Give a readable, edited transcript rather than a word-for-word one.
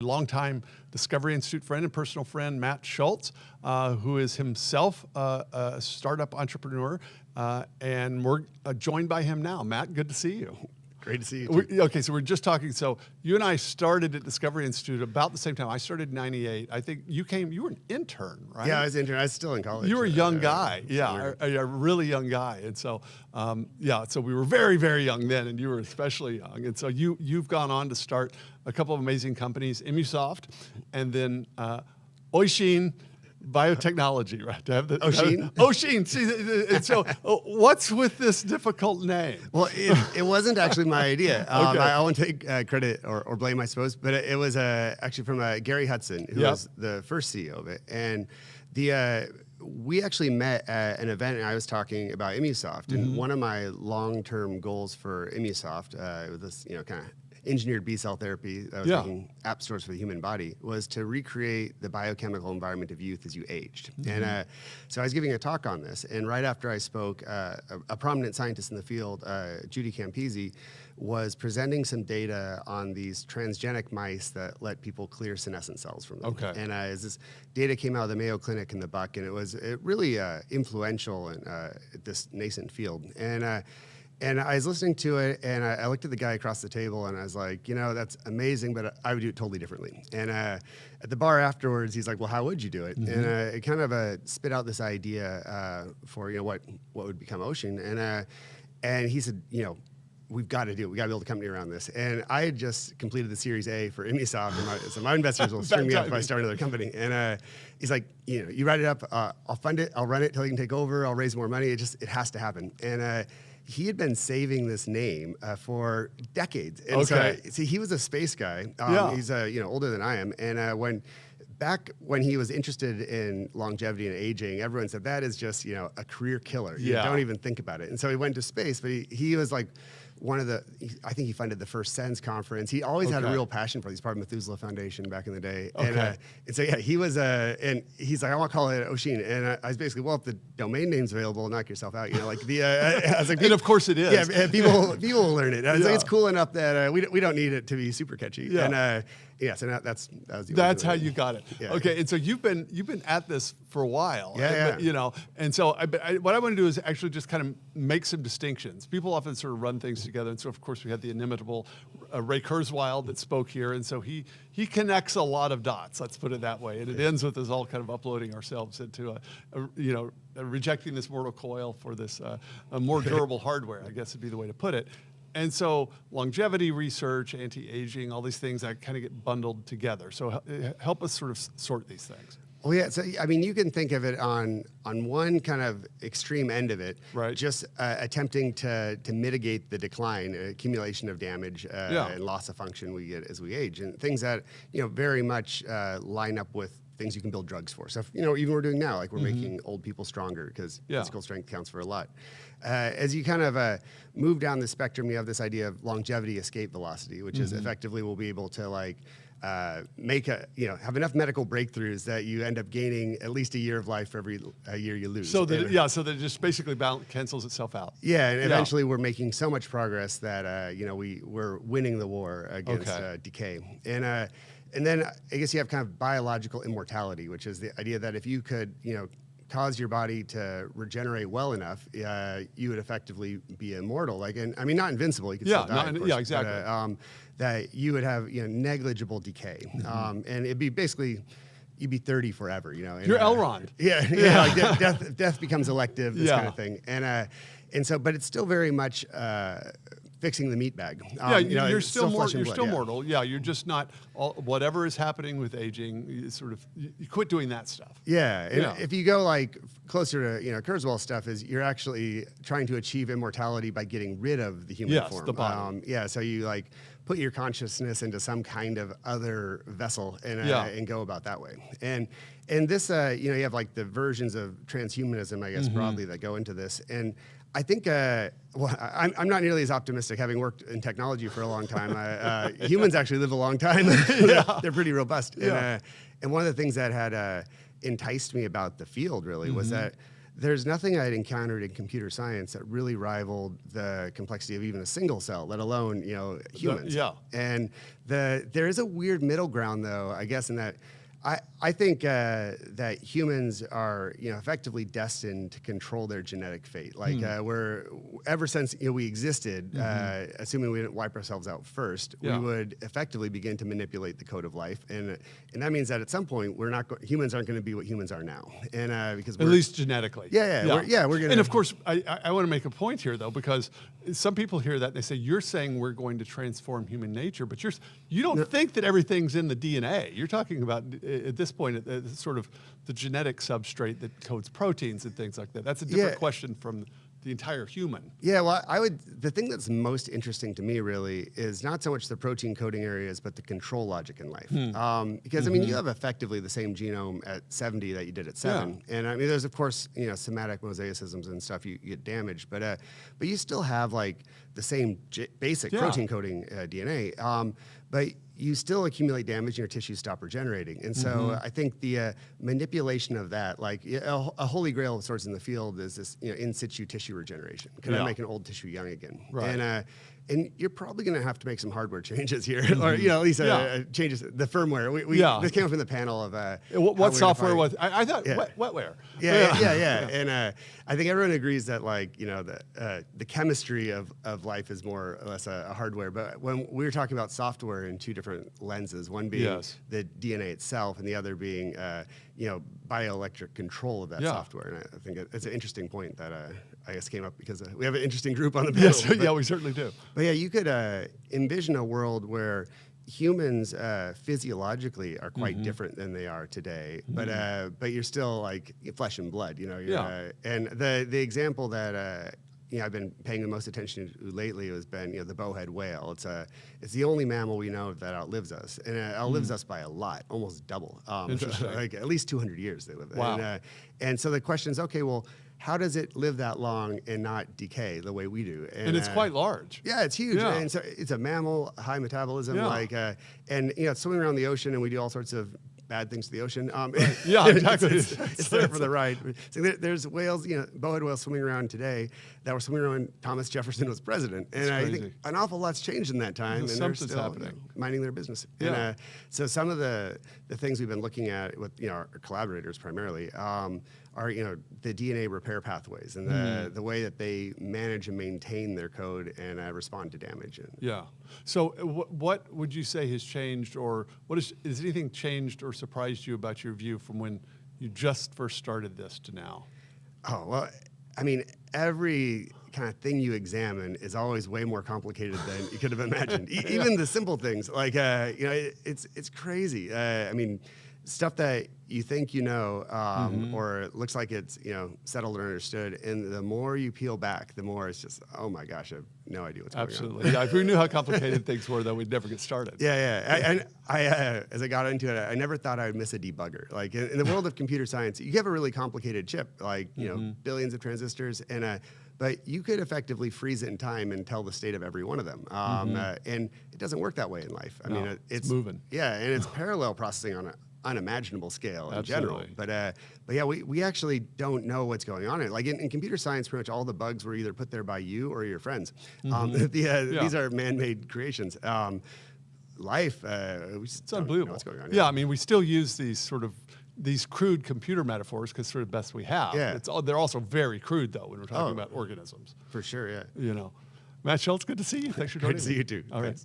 Longtime Discovery Institute friend and personal friend, Matt Scholz, who is himself a startup entrepreneur, and we're joined by him now. Matt, good to see you. Great to see you. Okay, so we're just talking. So you and I started at Discovery Institute about the same time. I started in '98. I think you were an intern, right? Yeah, I was an intern. I was still in college. You were a young guy. Yeah, a really young guy. And so, so we were very, very young then, and you were especially young. And so you've gone on to start a couple of amazing companies, Immusoft, and then Oishin Biotechnology, right? To have the Oishin? Oishin. See, and so what's with this difficult name? Well, it wasn't actually my idea. Okay. I won't take credit or blame, I suppose, but it was actually from Gary Hudson, who was the first CEO of it. And we actually met at an event, and I was talking about Immusoft. And one of my long-term goals for Immusoft, with this kind of engineered B-cell therapy that was making app stores for the human body, was to recreate the biochemical environment of youth as you aged. And so I was giving a talk on this, and right after I spoke, a prominent scientist in the field, Judy Campisi, was presenting some data on these transgenic mice that let people clear senescent cells from them. Okay. And as this data came out of the Mayo Clinic in the Buck, and it was really influential in this nascent field. And I was listening to it, and I looked at the guy across the table, and I was like, that's amazing, but I would do it totally differently. And at the bar afterwards, he's like, well, how would you do it? And it kind of spit out this idea for what would become Ocean. And he said, we've got to do it. We got to build a company around this. And I had just completed the Series A for Immusoft, and so my investors will string me up if I start another company. And he's like, you write it up, I'll fund it, I'll run it till you can take over, I'll raise more money. It has to happen. And he had been saving this name for decades. And so he was a space guy. He's older than I am. And back when he was interested in longevity and aging, everyone said that is just a career killer. You don't even think about it. And so he went to space, but he was like I think he funded the first SENS conference. He always had a real passion for it. He's part of Methuselah Foundation back in the day. And so he was, and he's like, I want to call it Oishin. And I was basically, well, if the domain name's available, knock yourself out. I was like, and of course it is. Yeah, people will learn it. I was like, it's cool enough that we don't need it to be super catchy. Yeah. And so that was the That's how you got it. Yeah. Okay, and so you've been at this for a while. Yeah. And so what I want to do is actually just kind of make some distinctions. People often sort of run things together, and so of course we had the inimitable Ray Kurzweil that spoke here, and so he connects a lot of dots. Let's put it that way. And it ends with us all kind of uploading ourselves into rejecting this mortal coil for this a more durable hardware, I guess would be the way to put it. And so longevity research, anti-aging, all these things that kind of get bundled together. So help us sort of sort these things. Well, yeah. So I mean, you can think of it on one kind of extreme end of it, right? Just attempting to mitigate the decline, accumulation of damage, and loss of function we get as we age, and things that very much line up with things you can build drugs for. So even we're doing now, like we're making old people stronger because physical strength counts for a lot. As you kind of move down the spectrum, you have this idea of longevity escape velocity, which is effectively we'll be able to have enough medical breakthroughs that you end up gaining at least a year of life for every year you lose. So that it just basically cancels itself out. Yeah, and eventually we're making so much progress that we're winning the war against decay. And then I guess you have kind of biological immortality, which is the idea that if you could cause your body to regenerate well enough, you would effectively be immortal. Not invincible. You could still die. Of course, exactly. But, that you would have negligible decay, and it'd be basically you'd be 30 forever. You're Elrond. Like death becomes elective. This kind of thing, and so, but it's still very much fixing the meat bag. You're still mortal. Yeah, you're just not whatever is happening with aging. You quit doing that stuff. Yeah, and if you go closer to Kurzweil stuff, is you're actually trying to achieve immortality by getting rid of the human form. The body. So you put your consciousness into some kind of other vessel and go about that way. And this you have the versions of transhumanism, I guess broadly, that go into this. And I think, I'm not nearly as optimistic, having worked in technology for a long time. Humans actually live a long time. They're pretty robust. And one of the things that had enticed me about the field, really, was that there's nothing I'd encountered in computer science that really rivaled the complexity of even a single cell, let alone, humans. Yeah. And there is a weird middle ground, though, I guess, in that I think that humans are, effectively destined to control their genetic fate. Like we're ever since we existed, assuming we didn't wipe ourselves out first, we would effectively begin to manipulate the code of life, and that means that at some point humans aren't going to be what humans are now, and because at least genetically. We're gonna. And of course, I want to make a point here though, because some people hear that and they say, you're saying we're going to transform human nature, but you don't think that everything's in the DNA. You're talking about at this point sort of the genetic substrate that codes proteins and things like that. That's a different question from the entire human. Yeah, well, the thing that's most interesting to me really is not so much the protein coding areas, but the control logic in life. Because I mean, you have effectively the same genome at 70 that you did at 7. And I mean, there's of course, somatic mosaicisms and stuff you get damaged, but you still have like the same basic protein coding DNA. But you still accumulate damage and your tissues stop regenerating. And so I think the manipulation of that, like a holy grail of sorts in the field is this in situ tissue regeneration. Can I make an old tissue young again? Right. And you're probably going to have to make some hardware changes here, or at least changes the firmware. This came up in the panel of what software was. I thought wetware. Yeah. And I think everyone agrees that the chemistry of life is more or less a hardware. But when we were talking about software in two different lenses, one being the DNA itself, and the other being bioelectric control of that software. And I think it's an interesting point that I guess came up because we have an interesting group on the panel. Yes, we certainly do. But yeah, you could envision a world where humans physiologically are quite different than they are today, but you're still like flesh and blood, and the example that I've been paying the most attention to lately has been the bowhead whale. It's the only mammal we know that outlives us, and it outlives us by a lot, almost double. Like at least 200 years they live. Wow. And so the question is, okay, well, how does it live that long and not decay the way we do? And it's quite large. Yeah, it's huge. Yeah. And so it's a mammal, high metabolism, and it's swimming around the ocean, and we do all sorts of bad things to the ocean. Yeah, exactly. It's there for the ride. So there's whales, bowhead whales swimming around today that were swimming around when Thomas Jefferson was president. And I think an awful lot's changed in that time, and they're still happening. Minding their business. Yeah. And so some of the things we've been looking at with our collaborators primarily are the DNA repair pathways and the way that they manage and maintain their code and respond to damage. So what would you say has changed, or is anything changed or surprised you about your view from when you just first started this to now? Oh, well, I mean, every kind of thing you examine is always way more complicated than you could have imagined. Even the simple things, like, it's crazy. I mean, stuff that you think or it looks like it's settled or understood, and the more you peel back, the more it's just, oh my gosh, I have no idea what's going on. Absolutely. If we knew how complicated things were, then we'd never get started. And I as I got into it, I never thought I would miss a debugger. Like in the world of computer science, you have a really complicated chip, like billions of transistors, but you could effectively freeze it in time and tell the state of every one of them. And it doesn't work that way in life. I mean, it's moving. Yeah, and it's parallel processing on an unimaginable scale in general. But yeah, we actually don't know what's going on. Like in computer science, pretty much all the bugs were either put there by you or your friends. These are man-made creations. Life, it's unbelievable. Know what's going on. Yeah, I mean, we still use these crude computer metaphors because they're the best we have. Yeah. They're also very crude, though, when we're talking about organisms. For sure, yeah. Matt Scholz, good to see you. Thanks for joining me. Good to see you, too. All right.